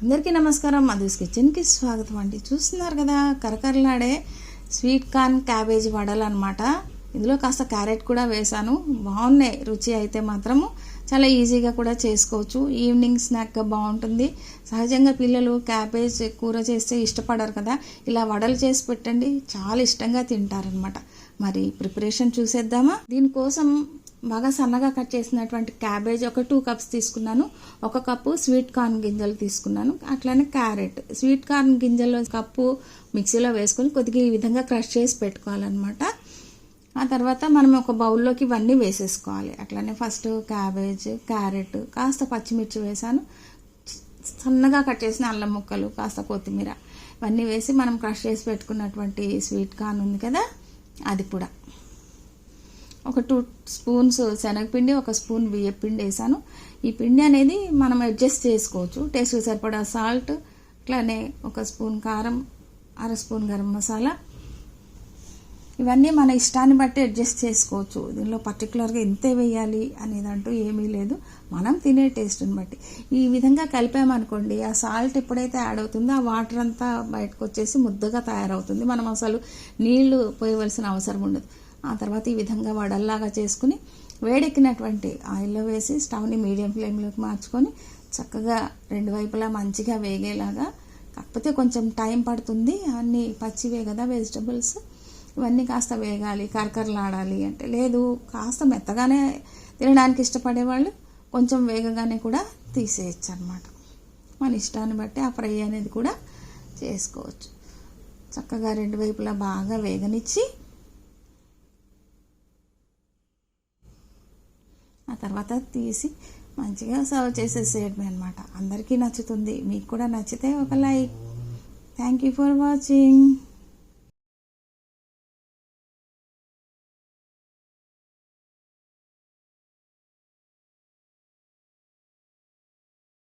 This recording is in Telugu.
అందరికీ నమస్కారం. మధుస్ కిచెన్కి స్వాగతం అండి. చూస్తున్నారు కదా కరకరలాడే స్వీట్ కార్న్ క్యాబేజీ వడలు అనమాట. ఇందులో కాస్త క్యారెట్ కూడా వేసాను. బాగున్నాయి. రుచి అయితే మాత్రము చాలా ఈజీగా కూడా చేసుకోవచ్చు. ఈవినింగ్ స్నాక్గా బాగుంటుంది. సహజంగా పిల్లలు క్యాబేజ్ కూర చేస్తే ఇష్టపడరు కదా, ఇలా వడలు చేసి పెట్టండి, చాలా ఇష్టంగా తింటారనమాట. మరి ప్రిపరేషన్ చూసేద్దామా. దీనికోసం బాగా సన్నగా కట్ చేసినటువంటి క్యాబేజ్ ఒక 2 కప్స్ తీసుకున్నాను. 1 కప్పు స్వీట్ కార్న్ గింజలు తీసుకున్నాను. అట్లానే క్యారెట్, స్వీట్ కార్న్ గింజలు కప్పు మిక్సీలో వేసుకొని కొద్దిగా ఈ విధంగా క్రష్ చేసి పెట్టుకోవాలన్నమాట. ఆ తర్వాత మనం ఒక బౌల్లోకి ఇవన్నీ వేసేసుకోవాలి. అట్లానే ఫస్ట్ క్యాబేజ్, క్యారెట్, కాస్త పచ్చిమిర్చి వేసాను, సన్నగా కట్ చేసిన అల్లం ముక్కలు, కాస్త కొత్తిమీర, ఇవన్నీ వేసి మనం క్రష్ చేసి పెట్టుకున్నటువంటి స్వీట్ కార్న్ ఉంది కదా, అది కూడా ఒక 2 స్పూన్స్ శనగపిండి, 1 స్పూన్ బియ్యపిండి వేసాను. ఈ పిండి అనేది మనం అడ్జస్ట్ చేసుకోవచ్చు. టేస్ట్కి సరిపడా సాల్ట్, అట్లానే 1 స్పూన్ కారం, 1/2 స్పూన్ గరం మసాలా, ఇవన్నీ మన ఇష్టాన్ని బట్టి అడ్జస్ట్ చేసుకోవచ్చు. దీనిలో పర్టికులర్గా ఇంతే వేయాలి అనేదంటూ ఏమీ లేదు, మనం తినే టేస్ట్ని బట్టి. ఈ విధంగా కలిపామనుకోండి, ఆ సాల్ట్ ఎప్పుడైతే యాడ్ అవుతుందో ఆ వాటర్ అంతా బయటకు వచ్చేసి ముద్దగా తయారవుతుంది. మనం అసలు నీళ్లు పోయవలసిన అవసరం ఉండదు. ఆ తర్వాత ఈ విధంగా వడల్లాగా చేసుకుని వేడెక్కినటువంటి ఆయిల్లో వేసి స్టవ్ని మీడియం ఫ్లేమ్లోకి మార్చుకొని చక్కగా 2 వైపులా మంచిగా వేగేలాగా, కాకపోతే కొంచెం టైం పడుతుంది, అన్నీ పచ్చివే కదా వెజిటబుల్స్, ఇవన్నీ కాస్త వేగాలి, కరకరలాడాలి అంటే. లేదు కాస్త మెత్తగానే తినడానికి ఇష్టపడేవాళ్ళు కొంచెం వేగగానే కూడా తీసేయచ్చు అనమాట. మన ఇష్టాన్ని బట్టి ఆ ఫ్రై అనేది కూడా చేసుకోవచ్చు. చక్కగా 2 వైపులా బాగా వేగనిచ్చి ఆ తర్వాత తీసి మంచిగా సర్వ్ చేసేసేయడమే అనమాట. అందరికీ నచ్చుతుంది. మీకు కూడా నచ్చితే ఒక like. Thank you for watching.